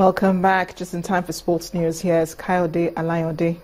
Welcome back. Just in time for sports news, here's Kayode Alayode.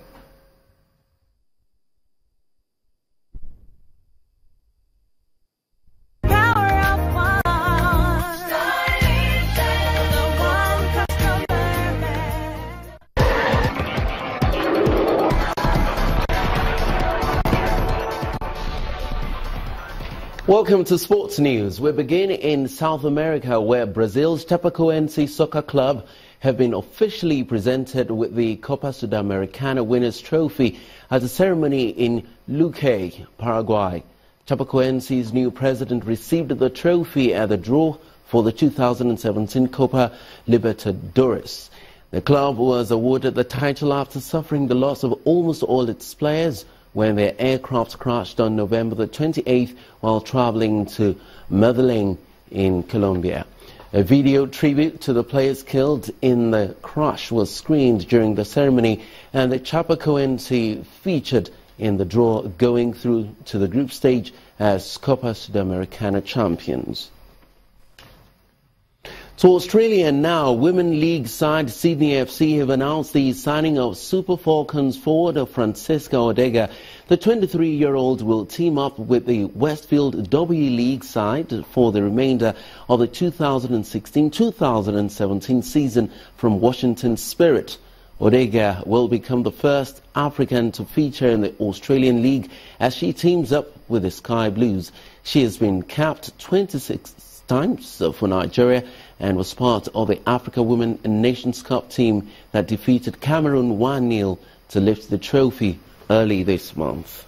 Welcome to Sports News. We begin in South America, where Brazil's Chapecoense soccer club have been officially presented with the COPA Sudamericana Winners' Trophy at a ceremony in Luque, Paraguay. Chapecoense's new president received the trophy at the draw for the 2017 Copa Libertadores. The club was awarded the title after suffering the loss of almost all its players when their aircraft crashed on November the 28th while traveling to Medellin in Colombia. A video tribute to the players killed in the crash was screened during the ceremony, and the Chapecoense featured in the draw, going through to the group stage as Copa Sudamericana champions. To Australia now, Women League side Sydney FC have announced the signing of Super Falcons forward Francisca Odega. The 23-year-old will team up with the Westfield W League side for the remainder of the 2016-2017 season from Washington Spirit. Odega will become the first African to feature in the Australian League as she teams up with the Sky Blues. She has been capped 26 times for Nigeria and was part of the Africa Women Nations Cup team that defeated Cameroon 1-0 to lift the trophy early this month.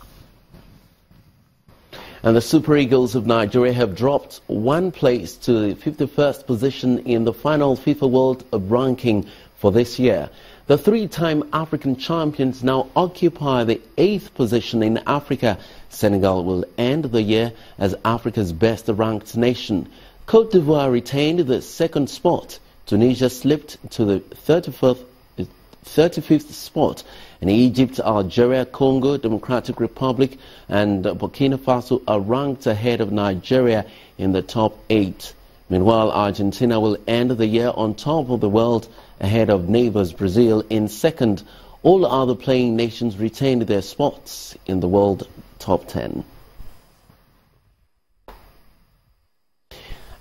And the Super Eagles of Nigeria have dropped one place to the 51st position in the final FIFA World ranking for this year. The three-time African champions now occupy the 8th position in Africa. Senegal will end the year as Africa's best-ranked nation. Côte d'Ivoire retained the second spot. Tunisia slipped to the 35th spot. And Egypt, Algeria, Congo, Democratic Republic and Burkina Faso are ranked ahead of Nigeria in the top 8. Meanwhile, Argentina will end the year on top of the world ahead of neighbors Brazil in second. All other playing nations retained their spots in the world top 10.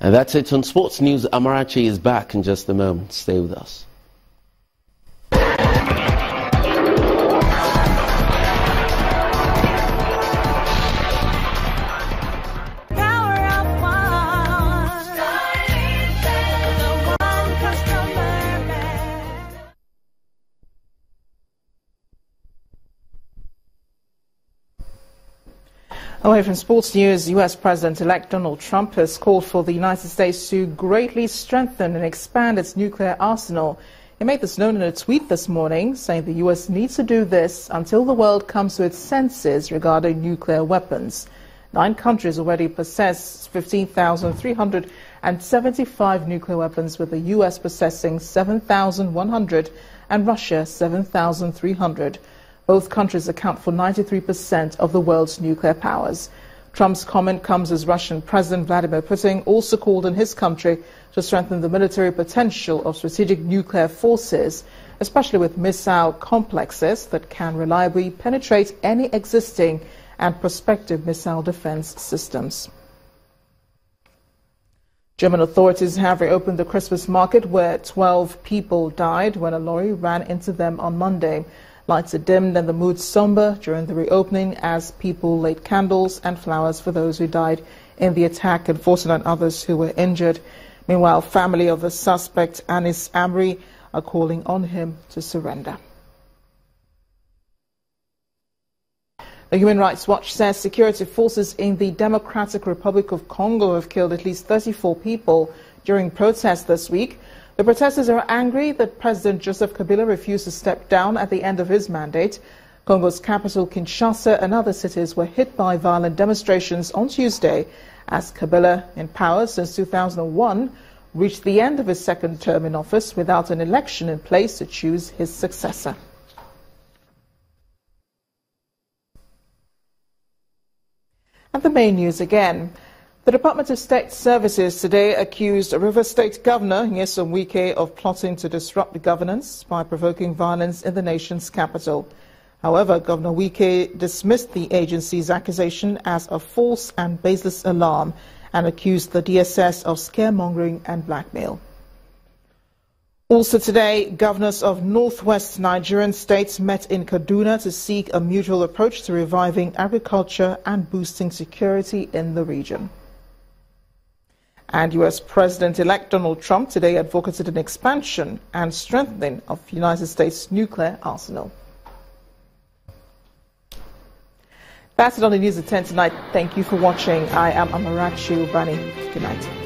And that's it on Sports News. Amarachi is back in just a moment. Stay with us. Away from sports news, U.S. President-elect Donald Trump has called for the United States to greatly strengthen and expand its nuclear arsenal. He made this known in a tweet this morning, saying the U.S. needs to do this until the world comes to its senses regarding nuclear weapons. 9 countries already possess 15,375 nuclear weapons, with the U.S. possessing 7,100 and Russia 7,300. Both countries account for 93% of the world's nuclear powers. Trump's comment comes as Russian President Vladimir Putin also called on his country to strengthen the military potential of strategic nuclear forces, especially with missile complexes that can reliably penetrate any existing and prospective missile defense systems. German authorities have reopened the Christmas market, where 12 people died when a lorry ran into them on Monday. Lights are dimmed and the mood somber during the reopening as people laid candles and flowers for those who died in the attack and 49 others who were injured. Meanwhile, family of the suspect, Anis Amri, are calling on him to surrender. The Human Rights Watch says security forces in the Democratic Republic of Congo have killed at least 34 people during protests this week. The protesters are angry that President Joseph Kabila refused to step down at the end of his mandate. Congo's capital, Kinshasa, and other cities were hit by violent demonstrations on Tuesday as Kabila, in power since 2001, reached the end of his second term in office without an election in place to choose his successor. And the main news again. The Department of State Services today accused River State Governor Nyesom Wike of plotting to disrupt the governance by provoking violence in the nation's capital. However, Governor Wike dismissed the agency's accusation as a false and baseless alarm and accused the DSS of scaremongering and blackmail. Also today, governors of northwest Nigerian states met in Kaduna to seek a mutual approach to reviving agriculture and boosting security in the region. And U.S. President-elect Donald Trump today advocated an expansion and strengthening of the United States' nuclear arsenal. That's it on the news at 10 tonight. Thank you for watching. I am Amarachi Ubani. Good night.